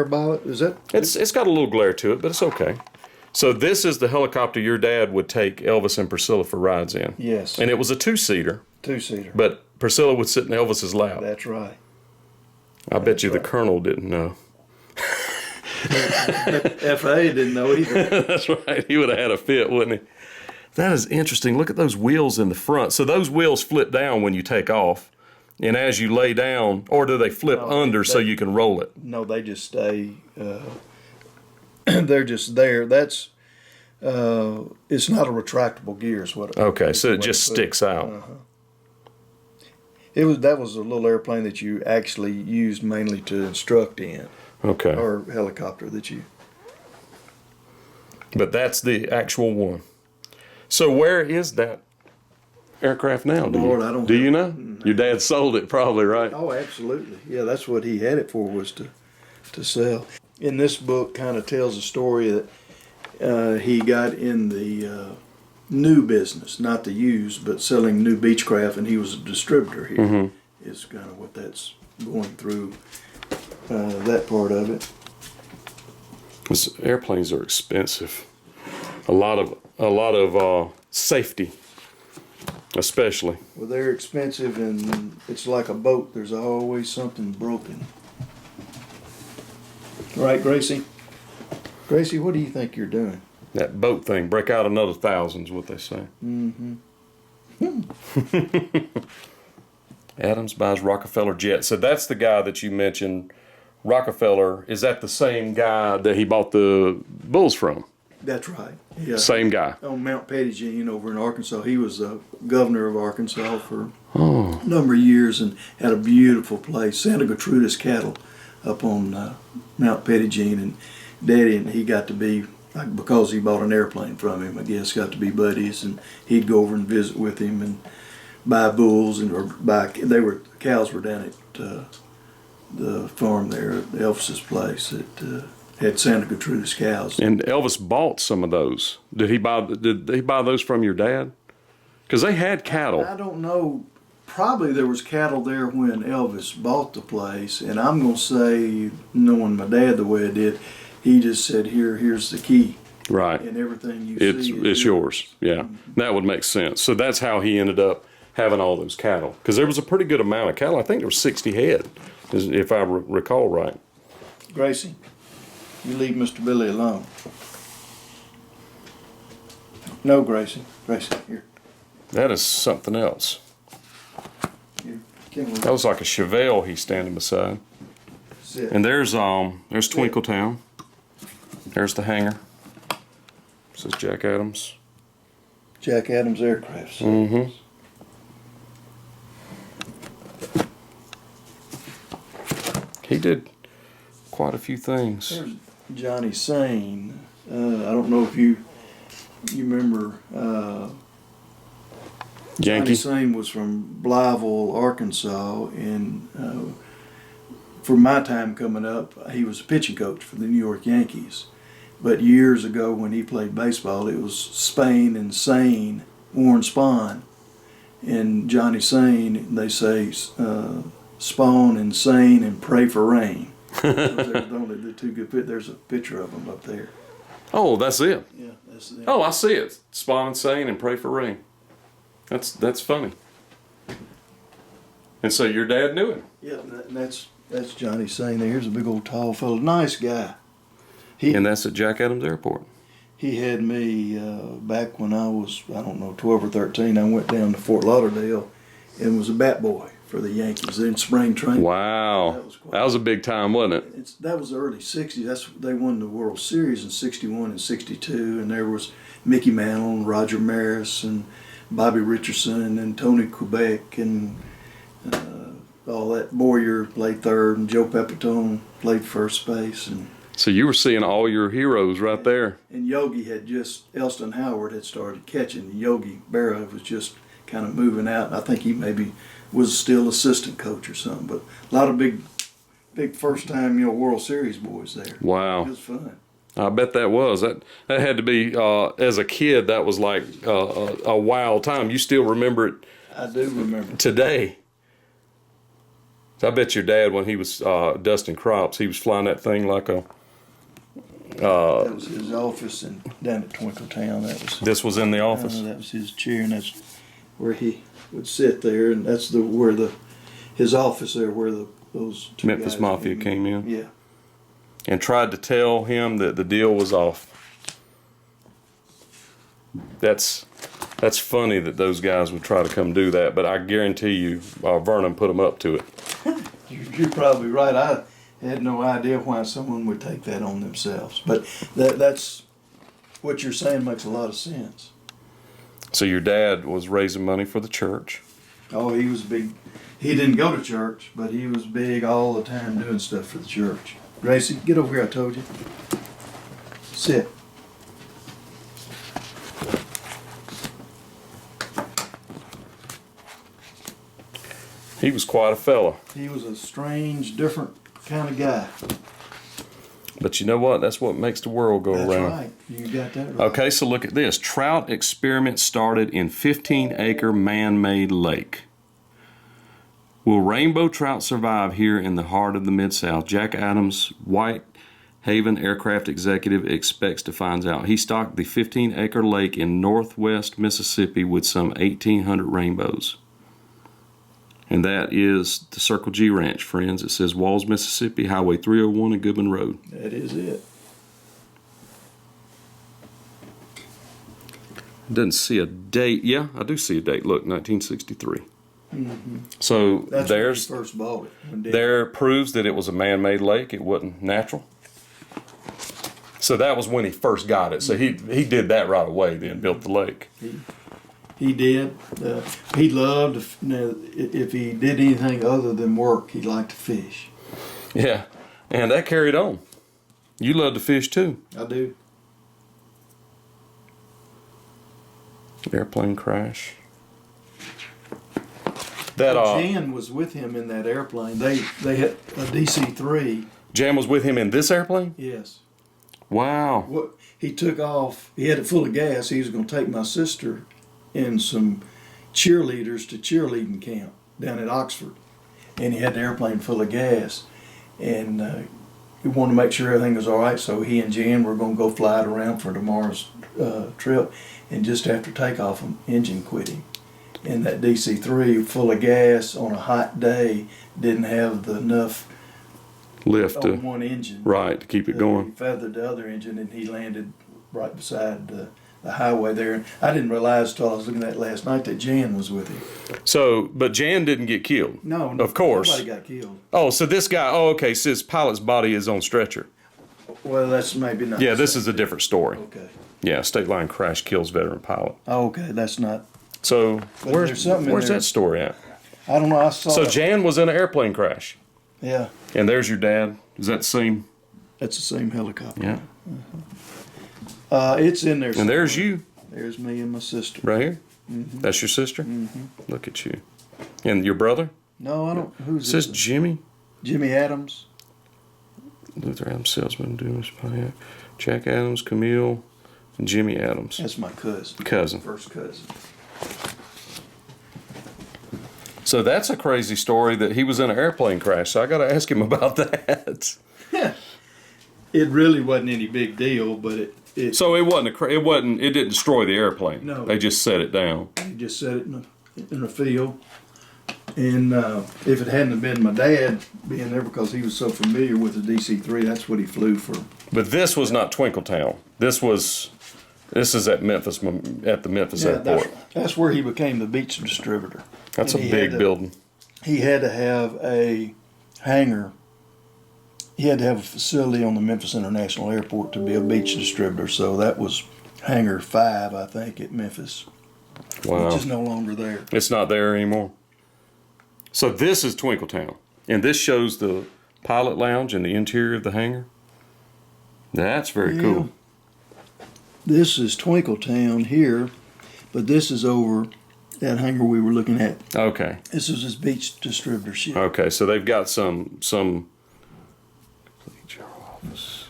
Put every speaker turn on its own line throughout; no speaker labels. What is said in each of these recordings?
about it? Is that?
It's got a little glare to it, but it's okay. So this is the helicopter your dad would take Elvis and Priscilla for rides in.
Yes.
And it was a two-seater.
Two-seater.
But Priscilla would sit in Elvis's lap.
That's right.
I bet you the Colonel didn't know.
FA didn't know either.
That's right. He would have had a fit, wouldn't he? That is interesting. Look at those wheels in the front. So those wheels flip down when you take off. And as you lay down, or do they flip under so you can roll it?
No, they just stay. They're just there. That's it's not a retractable gear, is what.
Okay, so it just sticks out.
That was a little airplane that you actually used mainly to instruct in.
Okay.
Or helicopter that you.
But that's the actual one. So where is that aircraft now?
Lord, I don't.
Do you know? Your dad sold it, probably, right?
Oh, absolutely. Yeah, that's what he had it for, was to sell. In this book, kind of tells a story that he got in the new business, not the used, but selling new Beechcraft, and he was a distributor here. Mm-hmm. Is kind of what that's going through, that part of it.
Because airplanes are expensive. A lot of safety, especially.
Well, they're expensive, and it's like a boat. There's always something broken. Right, Gracie? Gracie, what do you think you're doing?
That boat thing, break out another 1,000 is what they say. Adams buys Rockefeller jet. So that's the guy that you mentioned, Rockefeller. Is that the same guy that he bought the bulls from?
That's right. Yeah.
Same guy.
On Mount Pettigene over in Arkansas. He was the governor of Arkansas for a number of years and had a beautiful place, Santa Gertrudis cattle, up on Mount Pettigene. And Daddy and he got to be, because he bought an airplane from him, I guess, got to be buddies. And he'd go over and visit with him and buy bulls, cows were down at the farm there at Elvis's place that had Santa Gertrudis cows.
And Elvis bought some of those. Did he buy those from your dad? Because they had cattle.
I don't know. Probably there was cattle there when Elvis bought the place, and I'm going to say, knowing my dad the way I did, he just said, here's the key.
Right.
And everything you
it's
see.
It's yours. Yeah. Mm-hmm. That would make sense. So that's how he ended up having all those cattle. Because there was a pretty good amount of cattle. I think there were 60 head, if I recall right.
Gracie, you leave Mr. Billy alone. No, Gracie. Gracie, here.
That is something else.
Here.
That was like a Chevelle he's standing beside.
Sit.
And there's Twinkletown. There's the hangar. This is Jack Adams.
Jack Adams Aircraft.
Mm-hmm. He did quite a few things.
There's Johnny Sane. I don't know if you remember.
Yankee.
Johnny Sane was from Blytheville, Arkansas, and for my time coming up, he was a pitching coach for the New York Yankees. But years ago, when he played baseball, it was Spain and Sane, Warren Spahn, and Johnny Sane. They say Spawn and Sane and Pray for Rain. They're only the two good. There's a picture of them up there.
Oh, that's it.
Yeah, that's it.
Oh, I see it. Spawn and Sane and Pray for Rain. That's funny. And so your dad knew him.
Yeah, and that's Johnny Sane. Here's a big old tall fellow, nice guy.
And that's at Jack Adams Airport.
He had me back when I was, 12 or 13. I went down to Fort Lauderdale and was a bat boy for the Yankees in spring training.
Wow, that was a big time, wasn't it?
That was the early '60s. They won the World Series in '61 and '62, and there was Mickey Mantle and Roger Maris and Bobby Richardson and Tony Quebec and all that. Boyer played third, and Joe Pepitone played first base. And
so you were seeing all your heroes right there.
And Yogi Elston Howard had started catching. Yogi Berra was just kind of moving out. I think he maybe was still assistant coach or something. But a lot of big first time World Series boys there.
Wow,
it was fun.
I bet that was. That had to be, as a kid, that was like a wild time. You still remember it?
I do remember.
Today. I bet your dad, when he was dusting crops, he was flying that thing like a.
That was his office down at Twinkletown.
This was in the office.
That was his chair, and that's where he would sit there, and that's his office there where those two
Memphis
guys
Mafia came in.
Yeah.
And tried to tell him that the deal was off. That's funny that those guys would try to come do that, but I guarantee you, Vernon put them up to it.
You're probably right. I had no idea why someone would take that on themselves, but that's what you're saying makes a lot of sense.
So your dad was raising money for the church.
Oh, he was big. He didn't go to church, but he was big all the time doing stuff for the church. Gracie, get over here, I told you. Sit.
He was quite a fella.
He was a strange, different kind of guy.
But you know what? That's what makes the world go
That's
around.
right. You got that right.
Okay, so look at this. Trout experiment started in 15-acre man-made lake. Will rainbow trout survive here in the heart of the Mid-South? Jack Adams, Whitehaven aircraft executive, expects to find out. He stocked the 15-acre lake in northwest Mississippi with some 1,800 rainbows. And that is the Circle G Ranch, friends. It says Walls, Mississippi, Highway 301 and Goodman Road.
That is it.
It doesn't see a date. Yeah, I do see a date. Look, 1963.
Mm-hmm.
So
That's
there's
when he first bought it.
there proves that it was a man-made lake. It wasn't natural. So that was when he first got it. So he did that right away. Then built the lake.
He did. He loved, if he did anything other than work, he liked to fish.
Yeah, and that carried on. You love to fish too.
I do.
Airplane crash. That
Jan was with him in that airplane. They had a DC-3.
Jan was with him in this airplane?
Yes.
Wow.
What he took off, he had it full of gas. He was going to take my sister and some cheerleaders to cheerleading camp down at Oxford, and he had the airplane full of gas, and he wanted to make sure everything was all right. So he and Jan were going to go fly it around for tomorrow's trip, and just after takeoff, an engine quit him. And that DC-3 full of gas on a hot day didn't have enough
lift
on one engine.
Right, to keep it going.
He feathered the other engine, and he landed right beside the highway there. And I didn't realize until I was looking at it last night that Jan was with him.
So, but Jan didn't get killed.
No,
of course.
Nobody got killed.
Oh, so this guy, okay, so his pilot's body is on stretcher.
Well, that's maybe not.
Yeah, this is a different story.
Okay.
Yeah, state line crash kills veteran pilot.
Oh, okay, that's not.
So
there's something in
where's
there.
that story at?
I don't know. I saw.
So
it.
Jan was in an airplane crash.
Yeah.
And there's your dad. Is that the same?
That's the same helicopter.
Yeah.
It's in there.
And there's you.
There's me and my sister.
Right here?
Mm-hmm.
That's your sister?
Mm-hmm.
Look at you. And your brother?
No, I don't. Who's
It says
this?
Jimmy.
Jimmy Adams.
Luther Adams, salesman, Dumas, Pontiac, Jack Adams, Camille, and Jimmy Adams.
That's my cousin.
Cousin.
First cousin.
So that's a crazy story that he was in an airplane crash. So I got to ask him about that.
It really wasn't any big deal, but it
So it didn't destroy the airplane.
No.
They just set it down.
He just set it in a field. And if it hadn't have been my dad being there because he was so familiar with the DC-3, that's what he flew for.
But this was not Twinkletown. This is at Memphis, at the Memphis airport.
That's where he became the beach distributor.
That's a
And
big building.
He had to have a hangar. He had to have a facility on the Memphis International Airport to be a beach distributor. So that was Hangar 5, I think, at Memphis,
Wow.
which is no longer there.
It's not there anymore. So this is Twinkletown. And this shows the pilot lounge and the interior of the hangar. That's very cool.
This is Twinkletown here, but this is over that hangar we were looking at.
Okay.
This is his beach distributorship.
Okay, so they've got some general office.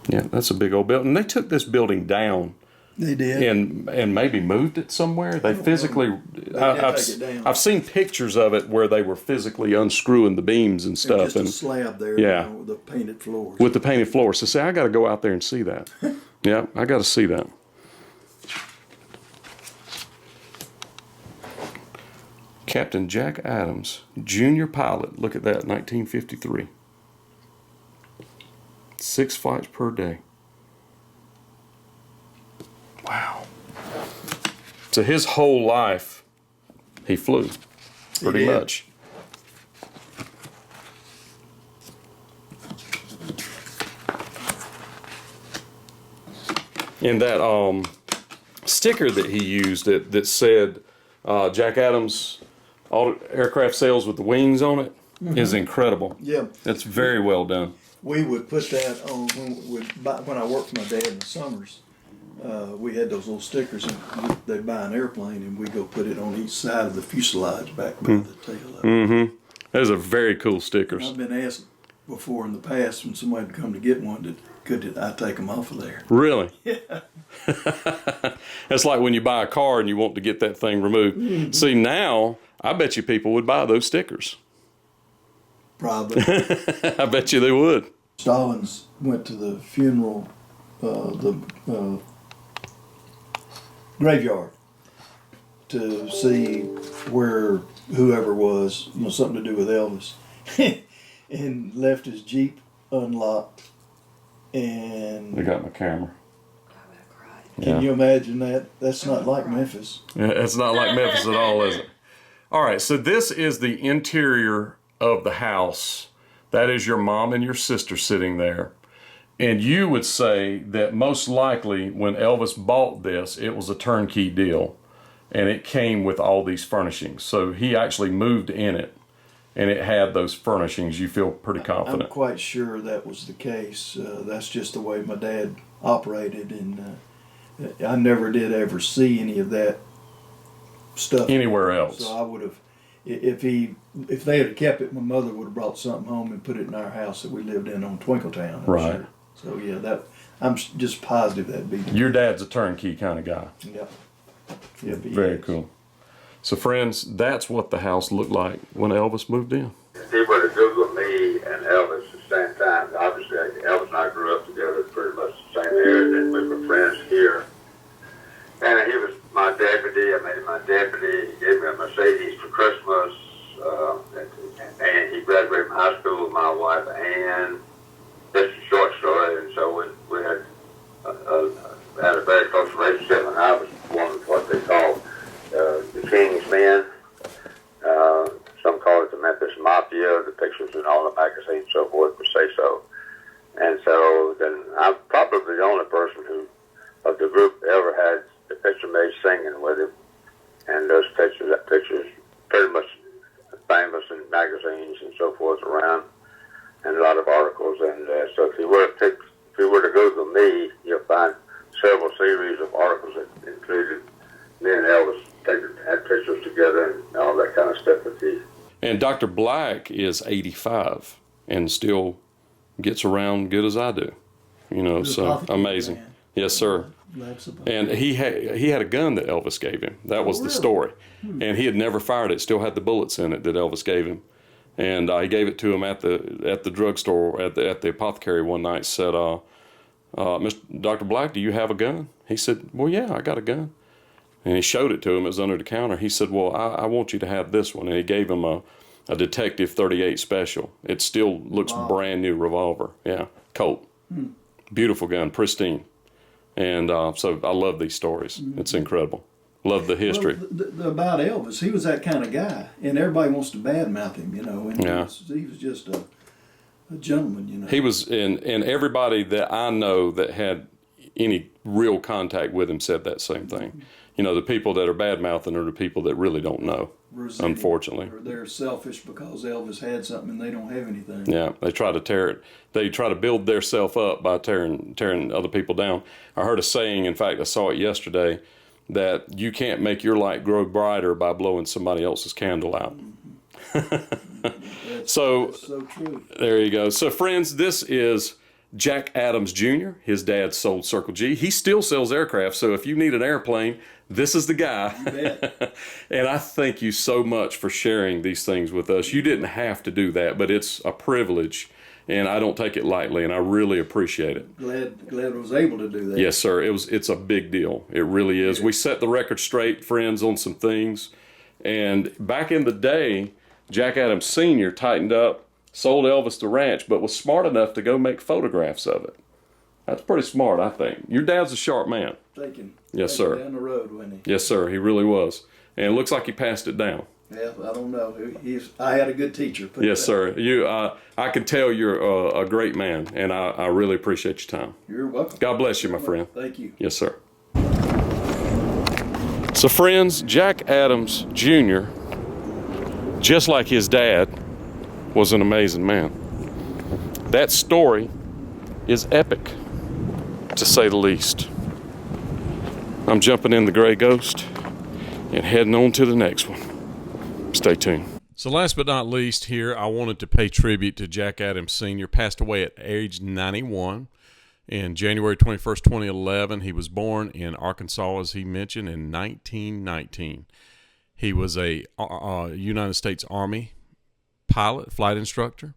Yeah, that's a big old building. They took this building down
They did.
and maybe moved it somewhere. They physically.
They did take it down.
I've seen pictures of it where they were physically unscrewing the beams and stuff.
Just a slab there,
Yeah.
with the painted floors.
With the painted floors. So, see, I got to go out there and see that. Yeah, I got to see that. Captain Jack Adams, junior pilot. Look at that, 1953. 6 flights per day. Wow. So his whole life, he flew, pretty much. And that sticker that he used that said Jack Adams aircraft sails with the wings on it is incredible.
Yeah.
That's very well done.
We would put that on when I worked for my dad in the summers. We had those little stickers, and they'd buy an airplane, and we'd go put it on each side of the fuselage back by the tail of it.
Mm-hmm. Those are very cool stickers.
I've been asked before in the past when somebody would come to get one, could I take them off of there?
Really?
Yeah.
That's like when you buy a car and you want to get that thing removed. Mm-hmm. See, now, I bet you people would buy those stickers.
Probably.
I bet you they would.
Stallings went to the funeral, the graveyard, to see where whoever was, something to do with Elvis, and left his Jeep unlocked. And
They got my camera.
Can you imagine that? That's not like Memphis.
Yeah, it's not like Memphis at all, is it? All right, so this is the interior of the house. That is your mom and your sister sitting there. And you would say that most likely when Elvis bought this, it was a turnkey deal. And it came with all these furnishings. So he actually moved in it. And it had those furnishings. You feel pretty confident.
I'm quite sure that was the case. That's just the way my dad operated. And I never did ever see any of that stuff
anywhere else.
So I would have, if they had kept it, my mother would have brought something home and put it in our house that we lived in on Twinkletown.
Right.
Sure. So yeah, I'm just positive that'd be.
Your dad's a turnkey kind of guy.
Yep. Yeah.
Very cool. So friends, that's what the house looked like when Elvis moved in.
If you were to Google me and Elvis at the same time, obviously Elvis and I grew up together pretty much the same area, and we were friends here. And he was my deputy. I made him my deputy. He gave me a Mercedes for Christmas. And he graduated from high school with my wife Ann. Just a short story. And so we had a very close relationship, and I was one of what they call the King's Men. Some call it the Memphis Mafia. The pictures in all the magazines and so forth would say so. And so then I'm probably the only person who of the group ever had the picture made singing with him. And that picture's pretty much famous in magazines and so forth around, and a lot of articles. And so if you were to Google me, you'll find several series of articles that included me and Elvis had pictures together and all that kind of stuff with you.
And Dr. Black is 85 and still gets around good as I do. So amazing.
Man.
Yes, sir. And he had a gun that Elvis gave him. That was the story. And he had never fired it. Still had the bullets in it that Elvis gave him. And he gave it to him at the drugstore at the apothecary one night. Said, Dr. Black, do you have a gun? He said, well, yeah, I got a gun. And he showed it to him. It was under the counter. He said, well, I want you to have this one. And he gave him a Detective 38 Special. It still looks brand new revolver. Yeah, Colt. Beautiful gun, pristine. And so I love these stories. It's incredible. Love the history.
Well, about Elvis, he was that kind of guy, and everybody wants to badmouth him, And
yeah.
he was just a gentleman,
He was, and everybody that I know that had any real contact with him said that same thing. The people that are badmouthing are the people that really don't know, unfortunately.
Or they're selfish because Elvis had something and they don't have anything.
Yeah, they try to tear it. They try to build their self up by tearing other people down. I heard a saying, in fact, I saw it yesterday, that you can't make your light grow brighter by blowing somebody else's candle out.
That's
so
so true.
There you go. So friends, this is Jack Adams Jr., his dad sold Circle G. He still sells aircraft, so if you need an airplane, this is the guy.
You bet.
And I thank you so much for sharing these things with us. You didn't have to do that, but it's a privilege, and I don't take it lightly, and I really appreciate it.
Glad I was able to do that.
Yes, sir. It's a big deal. It really is. We set the record straight, friends, on some things. And back in the day, Jack Adams Sr. tightened up, sold Elvis the ranch, but was smart enough to go make photographs of it. That's pretty smart, I think. Your dad's a sharp man.
Thinking.
Yes, sir.
Down the road, wasn't he?
Yes, sir. He really was. And it looks like he passed it down.
Yeah, I don't know. I had a good teacher.
Yes, sir. I can tell you're a great man, and I really appreciate your time.
You're welcome.
God bless you, my friend.
Thank you.
Yes, sir. So, friends, Jack Adams Jr., just like his dad, was an amazing man. That story is epic, to say the least. I'm jumping in the Gray Ghost and heading on to the next one. Stay tuned. So last but not least here, I wanted to pay tribute to Jack Adams Sr., passed away at age 91. In January 21st, 2011, he was born in Arkansas, as he mentioned, in 1919. He was a United States Army pilot, flight instructor,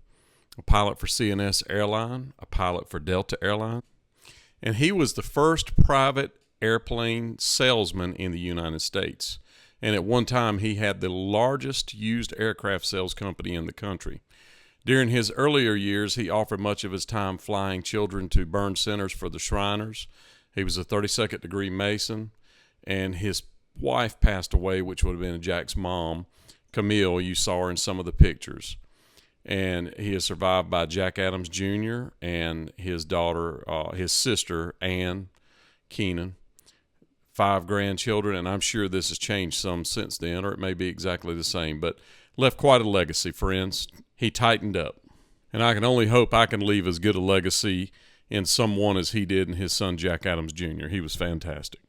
a pilot for CNS Airline, a pilot for Delta Airline, and he was the first private airplane salesman in the United States. And at one time, he had the largest used aircraft sales company in the country. During his earlier years, he offered much of his time flying children to burn centers for the Shriners. He was a 32nd degree Mason, and his wife passed away, which would have been Jack's mom, Camille. You saw her in some of the pictures. And he is survived by Jack Adams Jr. and his daughter, his sister, Ann Keenan. 5 grandchildren, and I'm sure this has changed some since then, or it may be exactly the same, but left quite a legacy, friends. He tightened up, and I can only hope I can leave as good a legacy in someone as he did in his son Jack Adams Jr. He was fantastic.